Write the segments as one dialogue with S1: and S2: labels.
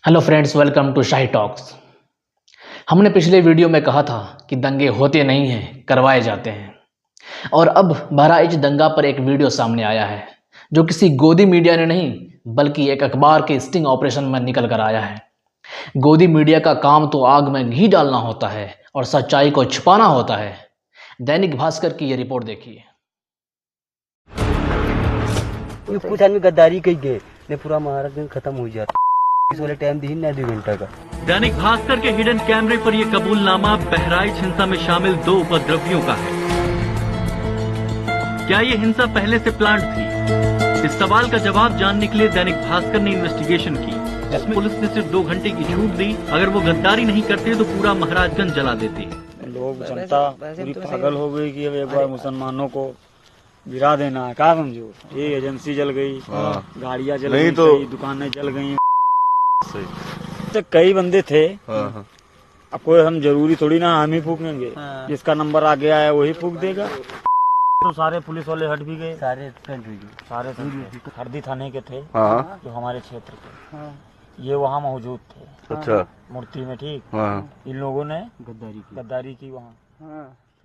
S1: Hello friends, welcome to Shahi talks. हमने पिछले video में कहा था कि दंगे होते नहीं हैं, करवाए जाते हैं। और अब बहराइच दंगा पर एक वीडियो सामने आया है जो किसी गोदी मीडिया ने नहीं बल्कि एक अखबार के स्टिंग ऑपरेशन में निकल कर आया है। गोदी मीडिया का काम तो आग में घी डालना होता है और सच्चाई को छुपाना होता है। दैनिक भास्कर की ये रिपोर्ट देखिए।
S2: कुछ आदमी गद्दारी कही गए ने पूरा महाराष्ट्र खत्म हो जाता इस वाले टाइम दी ना 2 घंटा का।
S3: दैनिक भास्कर के हिडन कैमरे पर यह कबूलनामा बहराइच हिंसा में शामिल 2 उपद्रवियों का है। क्या ये हिंसा पहले से प्लान्ड थी? इस सवाल का जवाब जानने के लिए दैनिक भास्कर ने इन्वेस्टिगेशन की, जिसमें पुलिस ने सिर्फ 2 घंटे की छूट दी। अगर वो गद्दारी नहीं करते तो पूरा महाराजगंज जला देते।
S4: लोग जनता पूरी पागल हो गई कि अब एक बार मुसलमानों को गिरा देना है। क्या समझो, ये एजेंसी जल गई, गाड़ियां जल गई, कई दुकानें जल गई। तो कई बंदे थे, अब कोई हम जरूरी थोड़ी ना हम ही फूकेंगे, जिसका नंबर आ गया है वही फूक देगा। तो सारे पुलिस वाले हट भी गए, सारे हरदी थाने के थे जो हमारे क्षेत्र के, ये वहाँ मौजूद थे। अच्छा, मूर्ति में ठीक। इन लोगों ने गद्दारी की वहाँ,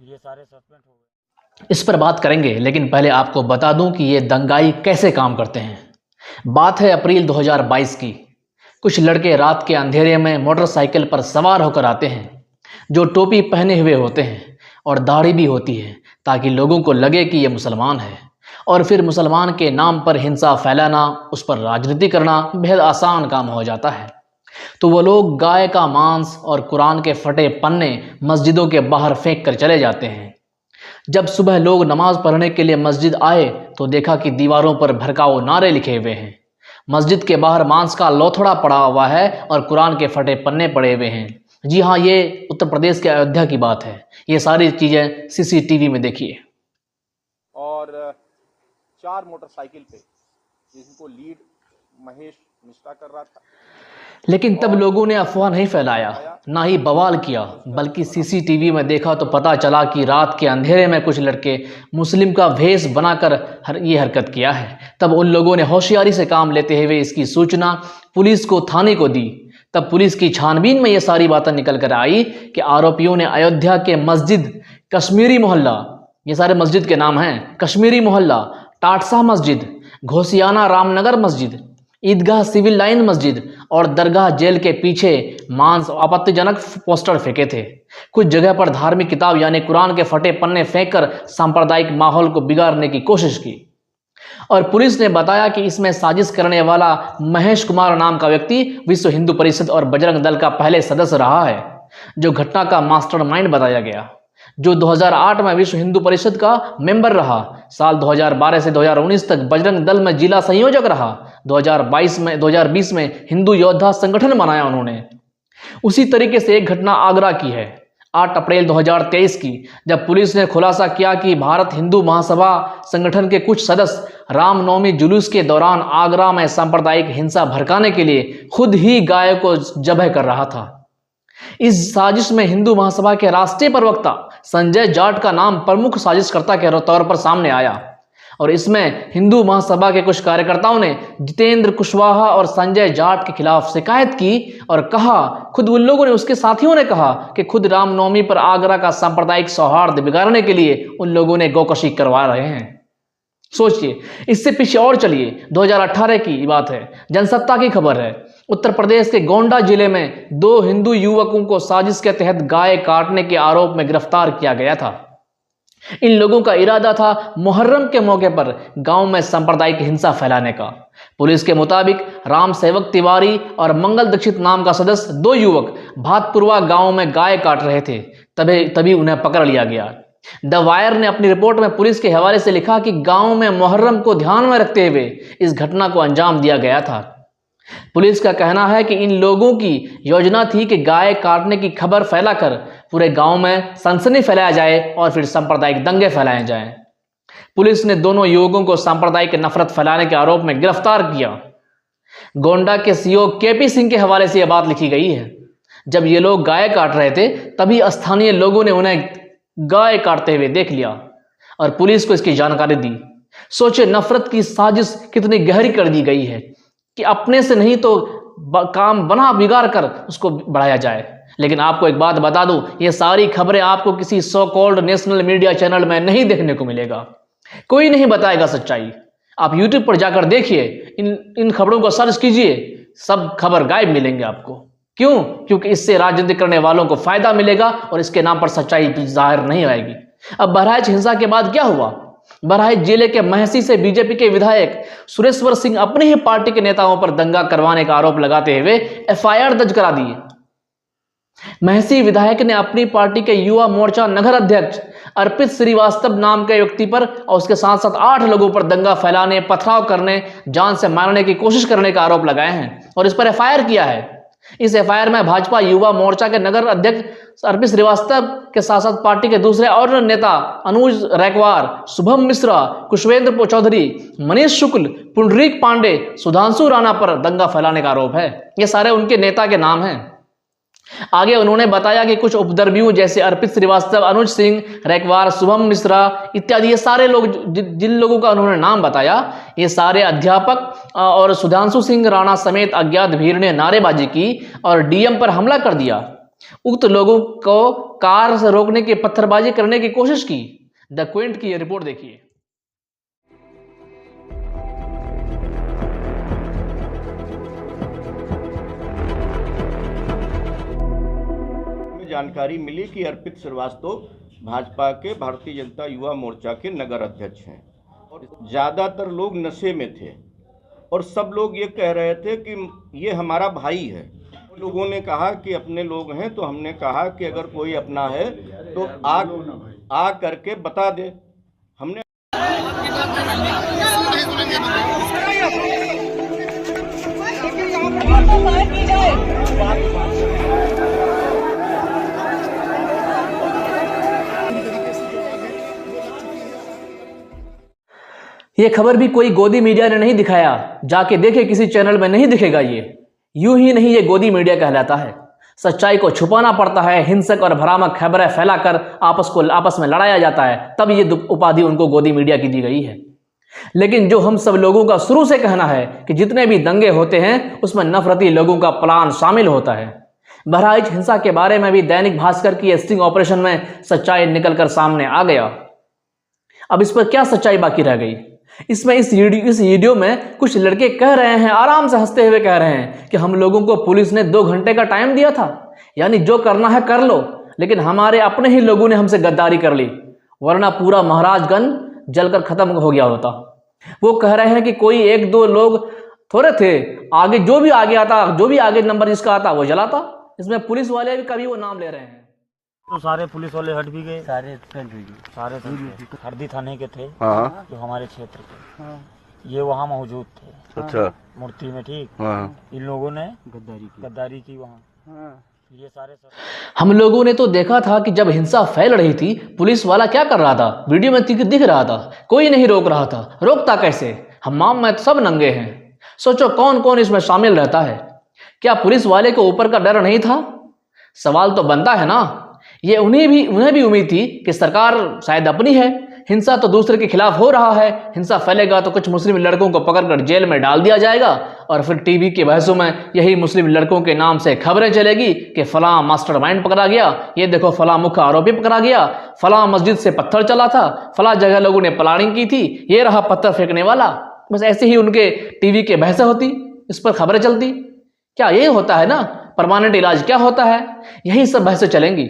S4: ये सारे सस्पेंड हो गए।
S1: इस पर बात करेंगे, लेकिन पहले आपको बता दूं कि ये दंगाई कैसे काम करते हैं। बात है अप्रैल 2022 की। कुछ लड़के रात के अंधेरे में मोटरसाइकिल पर सवार होकर आते हैं, जो टोपी पहने हुए होते हैं और दाढ़ी भी होती है, ताकि लोगों को लगे कि ये मुसलमान है। और फिर मुसलमान के नाम पर हिंसा फैलाना, उस पर राजनीति करना बेहद आसान काम हो जाता है। तो वो लोग गाय का मांस और कुरान के फटे पन्ने मस्जिदों के बाहर फेंक कर चले जाते हैं। जब सुबह लोग नमाज पढ़ने के लिए मस्जिद आए तो देखा कि दीवारों पर भड़काऊ नारे लिखे हुए हैं। मस्जिद के बाहर मांस का लोथड़ा पड़ा हुआ है और कुरान के फटे पन्ने पड़े हुए हैं। जी हाँ, ये उत्तर प्रदेश के अयोध्या की बात है। ये सारी चीजें सीसीटीवी में देखिए।
S5: और 4 मोटरसाइकिल पे, जिनको लीड महेश मिश्रा कर रहा था।
S1: लेकिन तब लोगों ने अफवाह नहीं फैलाया, ना ही बवाल किया, बल्कि सीसीटीवी में देखा तो पता चला कि रात के अंधेरे में कुछ लड़के मुस्लिम का भेष बनाकर ये हरकत किया है। तब उन लोगों ने होशियारी से काम लेते हुए इसकी सूचना पुलिस को, थाने को दी। तब पुलिस की छानबीन में ये सारी बातें निकल कर आई कि आरोपियों ने अयोध्या के मस्जिद कश्मीरी मोहल्ला, ये सारे मस्जिद के नाम हैं, कश्मीरी मोहल्ला, टाटसा मस्जिद, घोसियाना रामनगर मस्जिद, ईदगाह सिविल लाइन मस्जिद और दरगाह जेल के पीछे मांस आपत्तिजनक पोस्टर फेंके थे। कुछ जगह पर धार्मिक किताब यानी कुरान के फटे पन्ने फेंककर सांप्रदायिक माहौल को बिगाड़ने की कोशिश की। और पुलिस ने बताया कि इसमें साजिश करने वाला महेश कुमार नाम का व्यक्ति विश्व हिंदू परिषद और बजरंग दल का पहले सदस्य रहा है, जो घटना का मास्टरमाइंड बताया गया, जो 2008 में विश्व हिंदू परिषद का मेंबर रहा। साल 2012 से 2019 तक बजरंग दल में जिला संयोजक रहा। 2020 में हिंदू योद्धा संगठन बनाया उन्होंने। उसी तरीके से एक घटना आगरा की है, 8 अप्रैल 2023 की, जब पुलिस ने खुलासा किया कि भारत हिंदू महासभा संगठन के कुछ सदस्य रामनवमी जुलूस के दौरान आगरा में सांप्रदायिक हिंसा भड़काने के लिए खुद ही गाय को जबह कर रहा था। इस साजिश में हिंदू महासभा के राष्ट्रीय प्रवक्ता संजय जाट का नाम प्रमुख साजिशकर्ता के तौर पर सामने आया। और इसमें हिंदू महासभा के कुछ कार्यकर्ताओं ने जितेंद्र कुशवाहा और संजय जाट के खिलाफ शिकायत की और कहा, खुद उन लोगों ने, उसके साथियों ने कहा कि खुद रामनवमी पर आगरा का सांप्रदायिक सौहार्द बिगाड़ने के लिए उन लोगों ने गौकशी करवा रहे हैं। सोचिए, इससे पीछे और चलिए, 2018 की बात है, जनसत्ता की खबर है। उत्तर प्रदेश के गोंडा जिले में 2 हिंदू युवकों को साजिश के तहत गाय काटने के आरोप में गिरफ्तार किया गया था। इन लोगों का इरादा था मुहर्रम के मौके पर गांव में सांप्रदायिक हिंसा फैलाने का। पुलिस के मुताबिक राम सेवक तिवारी और मंगल दीक्षित नाम का सदस्य 2 युवक भातपुरवा गांव में गाय काट रहे थे। तभी उन्हें पकड़ लिया गया। द वायर ने अपनी रिपोर्ट में पुलिस के हवाले से लिखा कि गांव में मुहर्रम को ध्यान में रखते हुए इस घटना को अंजाम दिया गया था। पुलिस का कहना है कि इन लोगों की योजना थी कि गाय काटने की खबर फैलाकर पूरे गांव में सनसनी फैलाया जाए और फिर सांप्रदायिक दंगे फैलाए जाएं। पुलिस ने दोनों युवकों को सांप्रदायिक नफरत फैलाने के आरोप में गिरफ्तार किया। गोंडा के सीओ केपी सिंह के हवाले से यह बात लिखी गई है। जब ये लोग गाय काट रहे थे तभी स्थानीय लोगों ने उन्हें गाय काटते हुए देख लिया और पुलिस को इसकी जानकारी दी। सोचे, नफरत की साजिश कितनी गहरी कर दी गई है कि अपने से नहीं तो काम बना बिगाड़ कर उसको बढ़ाया जाए। लेकिन आपको एक बात बता दूं, ये सारी खबरें आपको किसी so called national media channel में नहीं देखने को मिलेगा। कोई नहीं बताएगा सच्चाई। आप यूट्यूब पर जाकर देखिए, इन खबरों को सर्च कीजिए, सब खबर गायब मिलेंगे आपको। क्यों? क्योंकि इससे राजनीति करने वालों को फायदा मिलेगा और इसके नाम पर सच्चाई जाहिर नहीं आएगी। अब बहराइच हिंसा के बाद क्या हुआ? बहराइच जिले के महसी से बीजेपी के विधायक सुरेश्वर सिंह अपने ही पार्टी के नेताओं पर दंगा करवाने का आरोप लगाते हुए एफआईआर दर्ज करा दिए। महसी विधायक ने अपनी पार्टी के युवा मोर्चा नगर अध्यक्ष अर्पित श्रीवास्तव नाम के व्यक्ति पर और उसके साथ साथ 8 लोगों पर दंगा फैलाने, पथराव करने, जान से मारने की कोशिश करने का आरोप लगाए हैं और इस पर एफआईआर किया है। इस एफआईआर में भाजपा युवा मोर्चा के नगर अध्यक्ष अर्पित श्रीवास्तव के साथ साथ पार्टी के दूसरे और नेता अनुज रैकवार, शुभम मिश्रा, कुशवेंद्र चौधरी, मनीष शुक्ल, पुंडरीक पांडे, सुधांशु राणा पर दंगा फैलाने का आरोप है। ये सारे उनके नेता के नाम हैं। आगे उन्होंने बताया कि कुछ उपद्रवियों जैसे अर्पित श्रीवास्तव, अनुज सिंह रैकवार, शुभम मिश्रा इत्यादि ये सारे लोग जिन लोगों का उन्होंने नाम बताया, ये सारे अध्यापक और सुधांशु सिंह राणा समेत अज्ञात भीड़ ने नारेबाजी की और डीएम पर हमला कर दिया। उक्त लोगों को कार से रोकने की पत्थरबाजी करने की कोशिश की। द क्विंट की ये रिपोर्ट देखिए।
S6: जानकारी मिली कि अर्पित श्रीवास्तव भाजपा के भारतीय जनता युवा मोर्चा के नगर अध्यक्ष हैं और ज़्यादातर लोग नशे में थे और सब लोग ये कह रहे थे कि ये हमारा भाई है। लोगों ने कहा कि अपने लोग हैं, तो हमने कहा कि अगर कोई अपना है तो आ करके बता दे। हमने
S1: ये खबर भी कोई गोदी मीडिया ने नहीं दिखाया, जाके देखे किसी चैनल में नहीं दिखेगा। ये यूं ही नहीं, ये गोदी मीडिया कहलाता है। सच्चाई को छुपाना पड़ता है, हिंसक और भ्रामक खबरें फैलाकर आपस में लड़ाया जाता है, तब ये उपाधि उनको गोदी मीडिया की दी गई है। लेकिन जो हम सब लोगों का शुरू से कहना है कि जितने भी दंगे होते हैं उसमें नफरती लोगों का प्लान शामिल होता है। बहराइच हिंसा के बारे में भी दैनिक भास्कर की स्टिंग ऑपरेशन में सच्चाई निकलकर सामने आ गया। अब इस पर क्या सच्चाई बाकी रह गई? इसमें इस वीडियो में कुछ लड़के कह रहे हैं, आराम से हंसते हुए कह रहे हैं कि हम लोगों को पुलिस ने 2 घंटे का टाइम दिया था, यानी जो करना है कर लो, लेकिन हमारे अपने ही लोगों ने हमसे गद्दारी कर ली, वरना पूरा महाराजगंज जलकर खत्म हो गया होता। वो कह रहे हैं कि कोई 1-2 लोग थोड़े थे, आगे जो भी आगे आता, जो भी आगे नंबर जिसका आता वो जलाता। इसमें पुलिस वाले भी कभी वो नाम ले रहे हैं।
S4: तो सारे पुलिस वाले हट भी गए,
S2: सारे
S4: हरदी थाने के थे
S6: हाँ।
S4: जो हमारे क्षेत्र के, ये वहाँ मौजूद थे।
S6: अच्छा।
S4: मूर्ति में, ठीक।
S6: हाँ।
S4: इन लोगों ने गद्दारी की वहाँ। ये सारे
S1: हम लोगों ने तो देखा था कि जब हिंसा फैल रही थी पुलिस वाला क्या कर रहा था, वीडियो में दिख रहा था, कोई नहीं रोक रहा था। रोकता कैसे? हमाम में तो सब नंगे हैं। सोचो कौन कौन इसमें शामिल रहता है। क्या पुलिस वाले को ऊपर का डर नहीं था? सवाल तो बनता है ना। ये उन्हें भी उम्मीद थी कि सरकार शायद अपनी है, हिंसा तो दूसरे के खिलाफ हो रहा है, हिंसा फैलेगा तो कुछ मुस्लिम लड़कों को पकड़कर जेल में डाल दिया जाएगा और फिर टीवी के बहसों में यही मुस्लिम लड़कों के नाम से खबरें चलेगी कि फलां मास्टरमाइंड पकड़ा गया, ये देखो फलां मुख्य आरोपी पकड़ा गया, फलां मस्जिद से पत्थर चला था, फलां जगह लोगों ने प्लानिंग की थी, ये रहा पत्थर फेंकने वाला। बस ऐसे ही उनके टीवी के बहसें होती, इस पर खबरें चलती। क्या यही होता है ना? परमानेंट इलाज क्या होता है? यही सब बहसें चलेंगी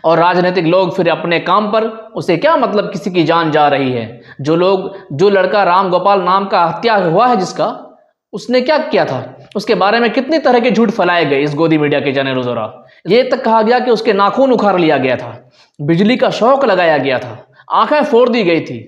S1: और राजनीतिक लोग फिर अपने काम पर। उसे क्या मतलब किसी की जान जा रही है? जो लड़का राम गोपाल नाम का हत्या हुआ है जिसका, उसने क्या किया था? उसके बारे में कितनी तरह के झूठ फैलाए गए इस गोदी मीडिया के चैनलों द्वारा। ये तक कहा गया कि उसके नाखून उखाड़ लिया गया था, बिजली का शॉक लगाया गया था, आंखें फोड़ दी गई थी,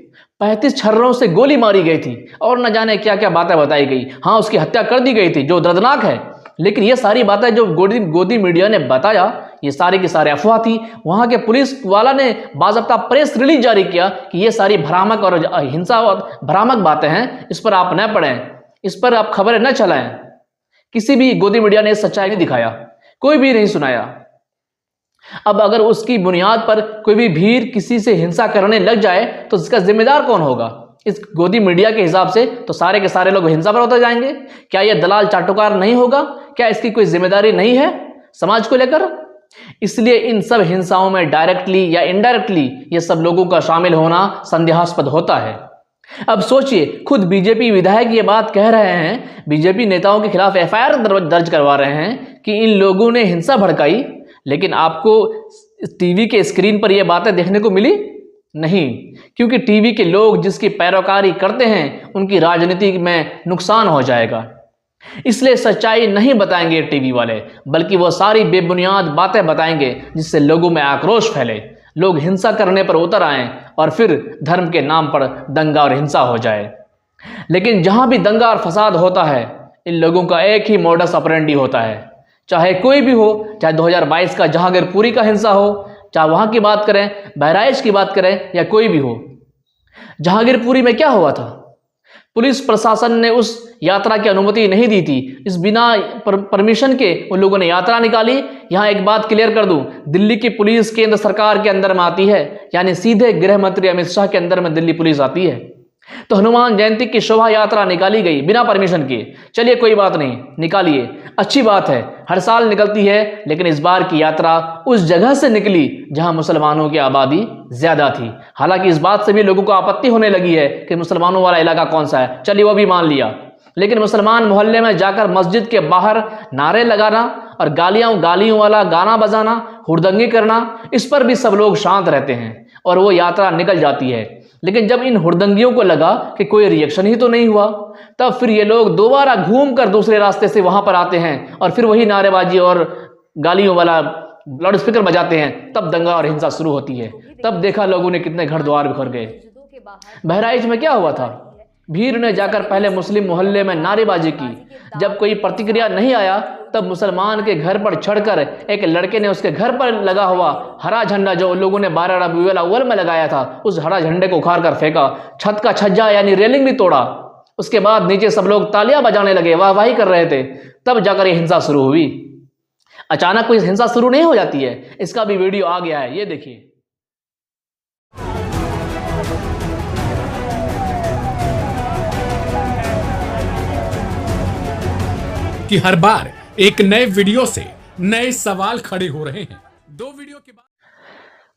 S1: 35 छर्रों से गोली मारी गई थी और न जाने क्या क्या बातें बताई गई। हाँ, उसकी हत्या कर दी गई थी, जो दर्दनाक है। लेकिन ये सारी बातें जो गोदी मीडिया ने बताया, ये सारी की सारी अफवाह थी। वहां के पुलिस वाला ने बाज़ाब्ता प्रेस रिलीज जारी किया कि ये सारी भ्रामक और हिंसा और भ्रामक बातें हैं, इस पर आप न पढ़ें, इस पर आप खबरें न चलाएं। किसी भी गोदी मीडिया ने सच्चाई नहीं दिखाया, कोई भी नहीं सुनाया। अब अगर उसकी बुनियाद पर कोई भी भीड़ किसी से हिंसा करने लग जाए तो इसका जिम्मेदार कौन होगा? इस गोदी मीडिया के हिसाब से तो सारे के सारे लोग हिंसा पर होते जाएंगे। क्या यह दलाल चाटुकार नहीं होगा? क्या इसकी कोई जिम्मेदारी नहीं है समाज को लेकर? इसलिए इन सब हिंसाओं में डायरेक्टली या इनडायरेक्टली ये सब लोगों का शामिल होना संदेहास्पद होता है। अब सोचिए, खुद बीजेपी विधायक ये बात कह रहे हैं, बीजेपी नेताओं के खिलाफ एफआईआर दर्ज करवा रहे हैं कि इन लोगों ने हिंसा भड़काई, लेकिन आपको टीवी के स्क्रीन पर ये बातें देखने को मिली नहीं, क्योंकि टीवी के लोग जिसकी पैरोकारी करते हैं उनकी राजनीति में नुकसान हो जाएगा। इसलिए सच्चाई नहीं बताएंगे टीवी वाले, बल्कि वो सारी बेबुनियाद बातें बताएंगे जिससे लोगों में आक्रोश फैले, लोग हिंसा करने पर उतर आएं और फिर धर्म के नाम पर दंगा और हिंसा हो जाए। लेकिन जहां भी दंगा और फसाद होता है, इन लोगों का एक ही मोडस ऑपरेंडी होता है, चाहे कोई भी हो, चाहे 2022 का जहांगीरपुरी का हिंसा हो, चाहे वहां की बात करें, बहराइच की बात करें, या कोई भी हो। जहांगीरपुरी में क्या हुआ था? पुलिस प्रशासन ने उस यात्रा की अनुमति नहीं दी थी, इस बिना परमिशन के उन लोगों ने यात्रा निकाली। यहां एक बात क्लियर कर दूं, दिल्ली की पुलिस केंद्र सरकार के अंदर में आती है, यानी सीधे गृह मंत्री अमित शाह के अंदर में दिल्ली पुलिस आती है। तो हनुमान जयंती की शोभा यात्रा निकाली गई बिना परमिशन के, चलिए कोई बात नहीं, निकालिए, अच्छी बात है, हर साल निकलती है, लेकिन इस बार की यात्रा उस जगह से निकली जहां मुसलमानों की आबादी ज्यादा थी। हालांकि इस बात से भी लोगों को आपत्ति होने लगी है कि मुसलमानों वाला इलाका कौन सा है, चलिए वो भी मान लिया, लेकिन मुसलमान मोहल्ले में जाकर मस्जिद के बाहर नारे लगाना और गालियों वाला गाना बजाना, हुड़दंगी करना, इस पर भी सब लोग शांत रहते हैं और वो यात्रा निकल जाती है। लेकिन जब इन हुड़दंगियों को लगा कि कोई रिएक्शन ही तो नहीं हुआ, तब फिर ये लोग दोबारा घूमकर दूसरे रास्ते से वहां पर आते हैं और फिर वही नारेबाजी और गालियों वाला लाउड स्पीकर बजाते हैं। तब दंगा और हिंसा शुरू होती है। तब देखा लोगों ने कितने घर द्वार बिखर गए। बहराइच में क्या हुआ था? भीड़ ने जाकर पहले मुस्लिम मोहल्ले में नारेबाजी की। जब कोई प्रतिक्रिया नहीं आया, तब मुसलमान के घर पर चढ़कर एक लड़के ने उसके घर पर लगा हुआ हरा झंडा, जो लोगों ने 12 रबीउल अव्वल में लगाया था, उस हरा झंडे को उखाड़ कर फेंका। छत का छज्जा यानी रेलिंग भी तोड़ा। उसके बाद नीचे सब लोग तालियां बजाने लगे, वाहवाही कर रहे थे। तब जाकर ये हिंसा शुरू हुई। अचानक कोई हिंसा शुरू नहीं हो जाती है, इसका भी वीडियो आ गया है, ये देखिए।
S7: कि हर बार एक नए वीडियो से नए सवाल खड़े हो रहे हैं। 2 वीडियो के बाद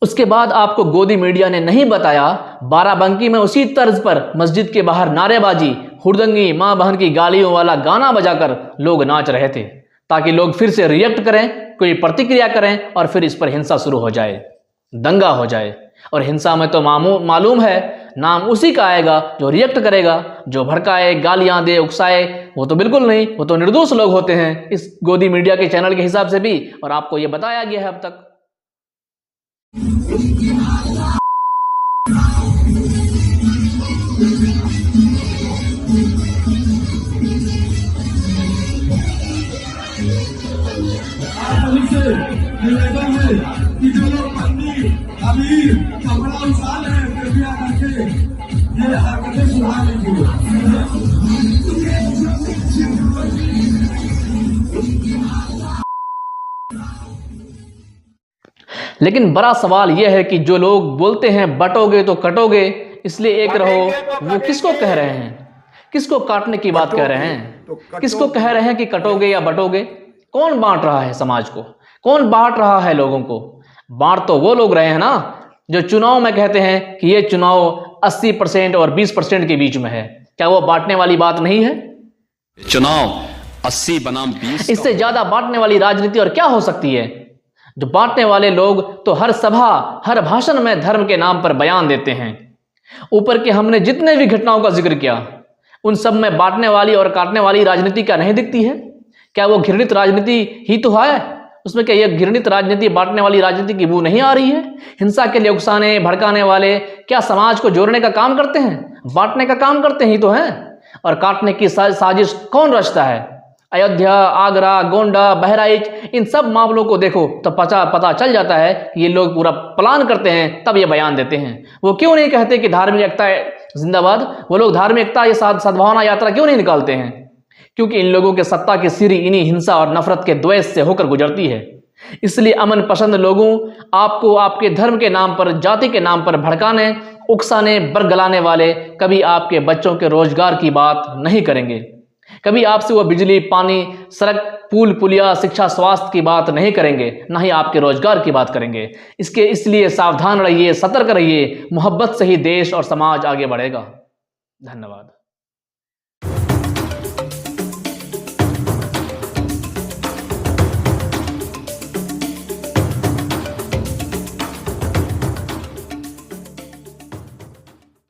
S1: उसके बाद आपको गोदी मीडिया ने नहीं बताया, बाराबंकी में उसी तर्ज पर मस्जिद के बाहर नारेबाजी, हुड़दंगी, मां बहन की गालियों वाला गाना बजाकर लोग नाच रहे थे, ताकि लोग फिर से रिएक्ट करें, कोई प्रतिक्रिया करें और फिर इस पर हिंसा शुरू हो जाए, दंगा हो जाए। और हिंसा में तो मालूम है, नाम उसी का आएगा जो रिएक्ट करेगा, जो भड़काए, गालियां दे, उकसाए। वो तो बिल्कुल नहीं, वो तो निर्दोष लोग होते हैं इस गोदी मीडिया के चैनल के हिसाब से भी, और आपको ये बताया गया है अब तक। लेकिन बड़ा सवाल यह है कि जो लोग बोलते हैं बटोगे तो कटोगे, इसलिए एक रहो, वो किसको कह रहे हैं? किसको काटने की बात कह रहे हैं? किसको कह रहे हैं कि कटोगे या बटोगे? कौन बांट रहा है समाज को? कौन बांट रहा है लोगों को? बांट तो वो लोग रहे हैं ना जो चुनाव में कहते हैं कि ये चुनाव 80% और 20% के बीच में है। क्या वो बांटने वाली बात नहीं है?
S8: चुनाव 80 बनाम 20।
S1: इससे ज्यादा बांटने वाली राजनीति और क्या हो सकती है? जो बांटने वाले लोग तो हर सभा, हर भाषण में धर्म के नाम पर बयान देते हैं। ऊपर के हमने जितने भी घटनाओं का जिक्र किया, उन सब में बांटने वाली और काटने वाली राजनीति क्या नहीं दिखती है? क्या वो घृणित राजनीति ही तो है? उसमें क्या ये घृणित राजनीति, बांटने वाली राजनीति की बू नहीं आ रही है? हिंसा के लिए उकसाने, भड़काने वाले क्या समाज को जोड़ने का काम करते हैं? बांटने का काम करते ही तो हैं। और काटने की साजिश कौन रचता है? अयोध्या, आगरा, गोंडा, बहराइच, इन सब मामलों को देखो तो पता चल जाता है कि ये लोग पूरा प्लान करते हैं, तब ये बयान देते हैं। वो क्यों नहीं कहते कि धार्मिक एकता जिंदाबाद? वो लोग धार्मिक एकता, ये सद्भावना यात्रा क्यों नहीं निकालते हैं? क्योंकि इन लोगों के सत्ता की सीढ़ी इन्हीं हिंसा और नफरत के द्वेष से होकर गुजरती है। इसलिए अमन पसंद लोगों आपको आपके धर्म के नाम पर, जाति के नाम पर भड़काने, उकसाने, बरगलाने वाले कभी आपके बच्चों के रोजगार की बात नहीं करेंगे। कभी आपसे वो बिजली, पानी, सड़क, पुल पुलिया, शिक्षा, स्वास्थ्य की बात नहीं करेंगे, ना ही आपके रोजगार की बात करेंगे। इसलिए सावधान रहिए, सतर्क रहिए। मोहब्बत से ही देश और समाज आगे बढ़ेगा। धन्यवाद।